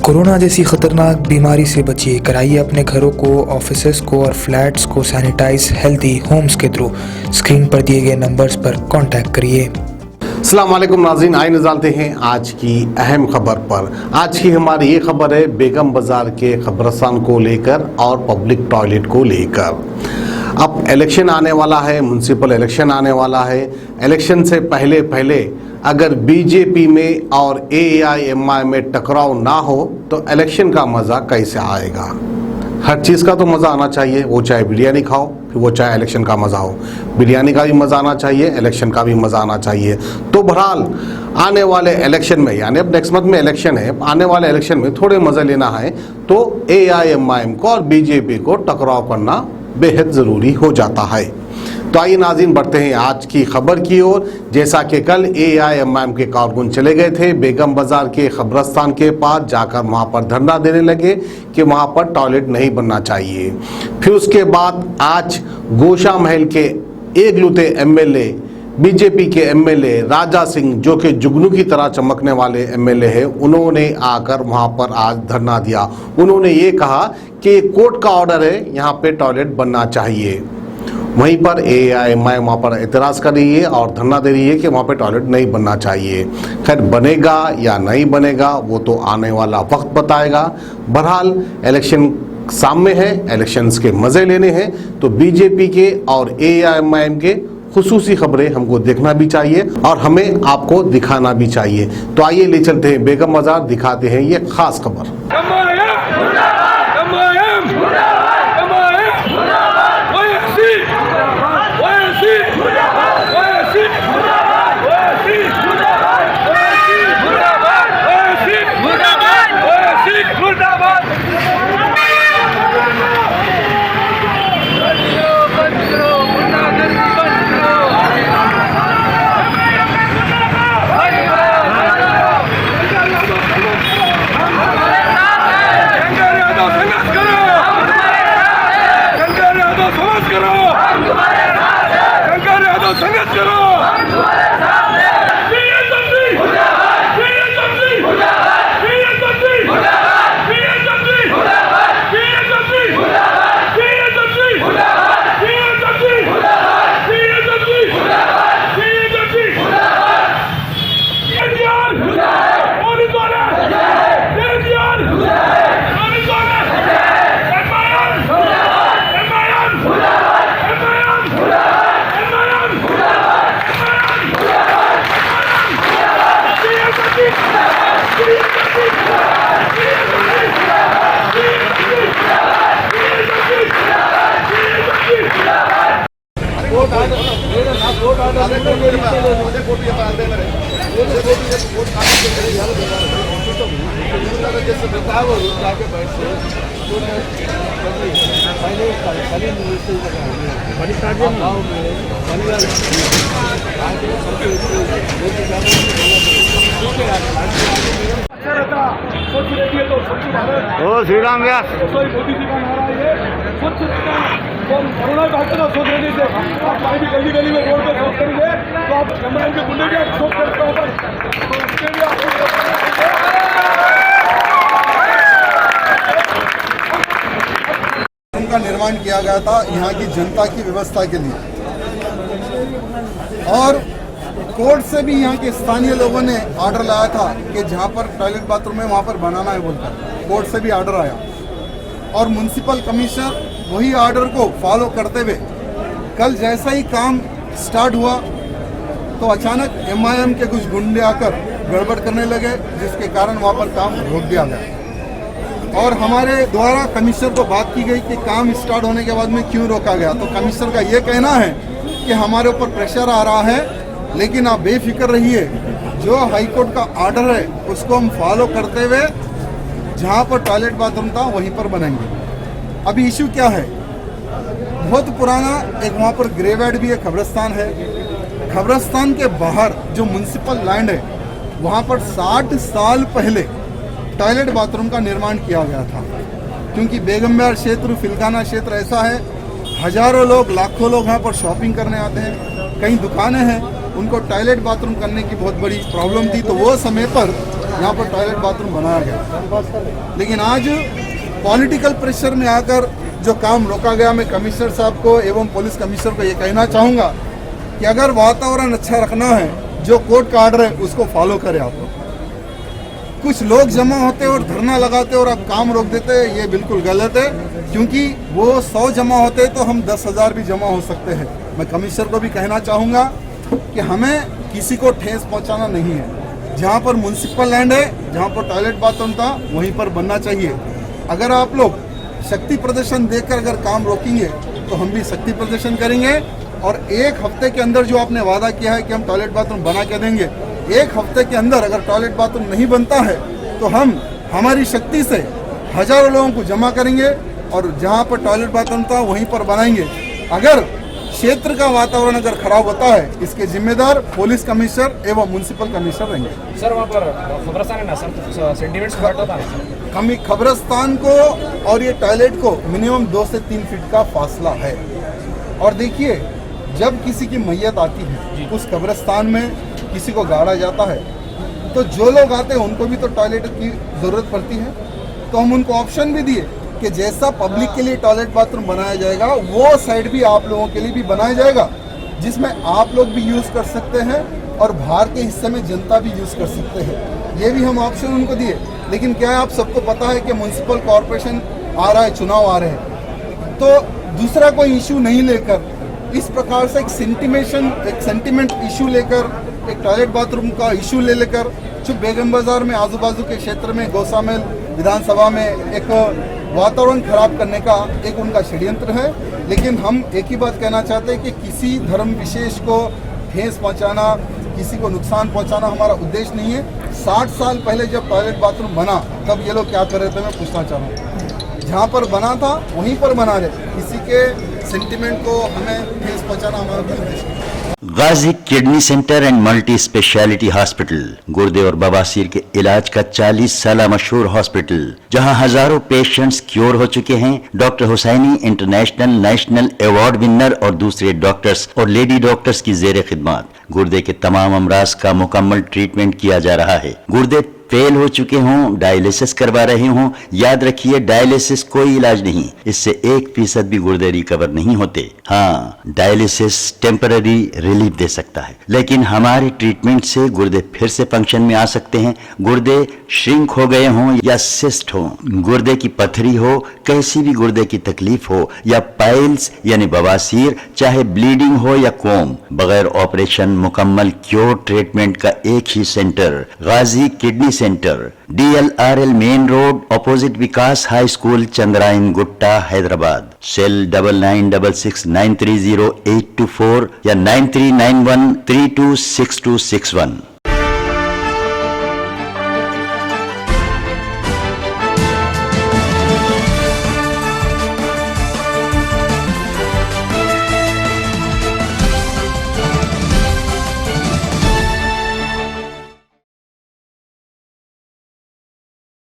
Corona जैसी खतरनाक बीमारी से बचिए, कराइए अपने घरों को, ऑफिसेज को और फ्लैट्स को सैनिटाइज हेल्दी होम्स के थ्रू। स्क्रीन पर दिए गए नंबर्स पर कांटेक्ट करिए। अस्सलाम वालेकुम नाज़रीन, आइए नज़ारते हैं आज की अहम खबर पर। आज की हमारी ये खबर है बेगम बाज़ार के कब्रिस्तान को लेकर और पब्लिक टॉयलेट को लेकर। अब इलेक्शन आने वाला है, म्युनिसिपल इलेक्शन आने वाला है। इलेक्शन से पहले अगर बीजेपी में और एआईएमआई में टकराव ना हो तो इलेक्शन का मज़ा कैसे आएगा। हर चीज़ का तो मज़ा आना चाहिए, वो चाहे बिरयानी खाओ फिर वो चाहे इलेक्शन का मज़ा हो। बिरयानी का भी मज़ा आना चाहिए, इलेक्शन का भी मज़ा आना चाहिए। तो बहरहाल आने वाले इलेक्शन में, यानी अब नेक्स्ट मंथ में इलेक्शन है, आने वाले इलेक्शन में थोड़े मज़े लेना है तो एआईएमआई को और बीजेपी को टकराव करना बेहद ज़रूरी हो जाता है। तो आइए नाज़रीन बढ़ते हैं आज की खबर की ओर। जैसा कि कल एआईएमआई के कारकुन चले गए थे बेगम बाज़ार के कब्रिस्तान के पास, जाकर वहां पर धरना देने लगे कि वहां पर टॉयलेट नहीं बनना चाहिए। फिर उसके बाद आज गोशा महल के एकलौते एमएलए, बीजेपी के एमएलए राजा सिंह, जो कि जुगनू की तरह चमकने वाले एमएलए हैं, उन्होंने आकर वहां पर आज धरना दिया। उन्होंने ये कहा कि कोर्ट का ऑर्डर है, यहाँ पे टॉयलेट बनना चाहिए। वहीं पर एआईएमआई वहाँ पर एतराज़ कर रही है और धरना दे रही है कि वहाँ पे टॉयलेट नहीं बनना चाहिए। खैर बनेगा या नहीं बनेगा वो तो आने वाला वक्त बताएगा। बहरहाल इलेक्शन सामने है, इलेक्शंस के मज़े लेने हैं तो बीजेपी के और एआईएमआई के खुसूसी खबरें हमको देखना भी चाहिए और हमें आपको दिखाना भी चाहिए। तो आइए ले चलते हैं बेगम बाज़ार, दिखाते हैं ये खास खबर। श्री राम व्यास मोदी जी का नारा है स्वच्छ रहना। तो हम कोरोना का हटना सोच रहे थे, आप कहीं भी गली गली में रोड पे शोध करेंगे तो आप एमएलए के गुंडे भी शोध करते हो, तो उसके लिए उनका निर्माण किया गया था यहाँ की जनता की व्यवस्था के लिए। और कोर्ट से भी यहाँ के स्थानीय लोगों ने ऑर्डर लाया था कि जहाँ पर टॉयलेट बाथरूम है वहाँ पर बनाना है बोलकर, कोर्ट से भी ऑर्डर आया और म्युनिसिपल कमिश्नर वही ऑर्डर को फॉलो करते हुए कल जैसा ही काम स्टार्ट हुआ तो अचानक एमआईएम के कुछ गुंडे आकर गड़बड़ करने लगे, जिसके कारण वहाँ पर काम रोक दिया गया। और हमारे द्वारा कमिश्नर को बात की गई कि काम स्टार्ट होने के बाद में क्यों रोका गया, तो कमिश्नर का ये कहना है कि हमारे ऊपर प्रेशर आ रहा है, लेकिन आप बेफिक्र रहिए, जो हाईकोर्ट का ऑर्डर है उसको हम फॉलो करते हुए जहाँ पर टॉयलेट बाथरूम था वहीं पर बनाएंगे। अभी इशू क्या है, बहुत पुराना एक वहाँ पर ग्रेवयार्ड भी है, कब्रिस्तान है। कब्रिस्तान के बाहर जो म्युनिसिपल लैंड है वहाँ पर 60 साल पहले टॉयलेट बाथरूम का निर्माण किया गया था, क्योंकि बेगम बाज़ार क्षेत्र, फिलखाना क्षेत्र ऐसा है, हजारों लोग, लाखों लोग यहाँ पर शॉपिंग करने आते हैं, कई दुकानें हैं, उनको टॉयलेट बाथरूम करने की बहुत बड़ी प्रॉब्लम थी। तो वो समय पर यहाँ पर टॉयलेट बाथरूम बनाया गया। लेकिन आज पॉलिटिकल प्रेशर में आकर जो काम रोका गया, मैं कमिश्नर साहब को एवं पुलिस कमिश्नर को ये कहना चाहूँगा कि अगर वातावरण अच्छा रखना है, जो कोर्ट का ऑर्डर है उसको फॉलो करें आप लोग। कुछ लोग जमा होते और धरना लगाते और आप काम रोक देते, ये बिल्कुल गलत है, क्योंकि वो 100 जमा होते तो हम 10,000 भी जमा हो सकते हैं। मैं कमिश्नर को भी कहना चाहूँगा कि हमें किसी को ठेस पहुँचाना नहीं है। जहाँ पर म्युनिसिपल लैंड है, जहाँ पर टॉयलेट बाथरूम था, वहीं पर बनना चाहिए। अगर आप लोग शक्ति प्रदर्शन देखकर अगर काम रोकेंगे तो हम भी शक्ति प्रदर्शन करेंगे, और 1 हफ्ते के अंदर जो आपने वादा किया है कि हम टॉयलेट बाथरूम बना के देंगे, 1 हफ्ते के अंदर अगर टॉयलेट बाथरूम नहीं बनता है तो हम हमारी शक्ति से हजारों लोगों को जमा करेंगे और जहाँ पर टॉयलेट बाथरूम था वहीं पर बनाएंगे। अगर क्षेत्र का वातावरण अगर खराब होता है, इसके जिम्मेदार पुलिस कमिश्नर एवं म्युनिसिपल कमिश्नर रहेंगे। सर वहाँ पर खबरस्तान है ना सर, सेंटीमेंट्स का होता है खबरस्तान को और ये टॉयलेट को मिनिमम 2 से 3 फीट का फासला है। और देखिए, जब किसी की मैयत आती है उस कब्रिस्तान में किसी को गाड़ा जाता है, तो जो लोग आते हैं उनको भी तो टॉयलेट की ज़रूरत पड़ती है। तो हम उनको ऑप्शन भी दिए कि जैसा पब्लिक के लिए टॉयलेट बाथरूम बनाया जाएगा, वो साइड भी आप लोगों के लिए भी बनाया जाएगा, जिसमें आप लोग भी यूज़ कर सकते हैं और बाहर के हिस्से में जनता भी यूज़ कर सकते हैं। ये भी हम ऑप्शन उनको दिए। लेकिन क्या है, आप सबको पता है कि म्युनिसिपल कॉरपोरेशन आ रहा है, चुनाव आ रहे हैं, तो दूसरा कोई इशू नहीं लेकर इस प्रकार से एक सेंटिमेंट इशू लेकर, एक टॉयलेट बाथरूम का इशू ले लेकर जो बेगम बाजार में आजू बाजू के क्षेत्र में गौसामेल विधानसभा में एक वातावरण खराब करने का एक उनका षड्यंत्र है। लेकिन हम एक ही बात कहना चाहते हैं कि किसी धर्म विशेष को ठेस पहुंचाना, किसी को नुकसान पहुंचाना हमारा उद्देश्य नहीं है। 60 साल पहले जब टॉयलेट बाथरूम बना तब ये लोग क्या कर रहे थे, मैं पूछना चाह रहा हूँ। जहाँ पर बना था वहीं पर बना रहे, किसी के सेंटिमेंट को हमें ठेस पहुंचाना हमारा उद्देश्य नहीं। Ghazi kidney centre and multi speciality hospital, गुर्दे और बवासीर के इलाज का 40 साल मशहूर हॉस्पिटल, जहां हजारों पेशेंट्स क्योर हो चुके हैं। Doctor Husaini international national award winner और दूसरे डॉक्टर्स और लेडी डॉक्टर्स की जेर खिदमत गुर्दे के तमाम अमराज का मुकम्मल ट्रीटमेंट किया जा रहा है। गुर्दे फेल हो चुके हों, डायलिसिस करवा रहे हों, याद रखिए डायलिसिस कोई इलाज नहीं, इससे 1% भी गुर्दे रिकवर नहीं होते। हाँ, डायलिसिस टेम्पररी रिलीफ दे सकता है, लेकिन हमारे ट्रीटमेंट से गुर्दे फिर से फंक्शन में आ सकते हैं। गुर्दे श्रिंक हो गए हों या सिस्ट हो, गुर्दे की पथरी हो, कैसी भी गुर्दे की तकलीफ हो, या पाइल्स यानी बवासीर, चाहे ब्लीडिंग हो या कोम, बगैर ऑपरेशन मुकम्मल क्योर ट्रीटमेंट का एक ही centre, Ghazi kidney centre, DLRL main road, opposite Vikas high school, Chandrayan Gutta, Hyderabad. Cell 9966930824 या 9391326261।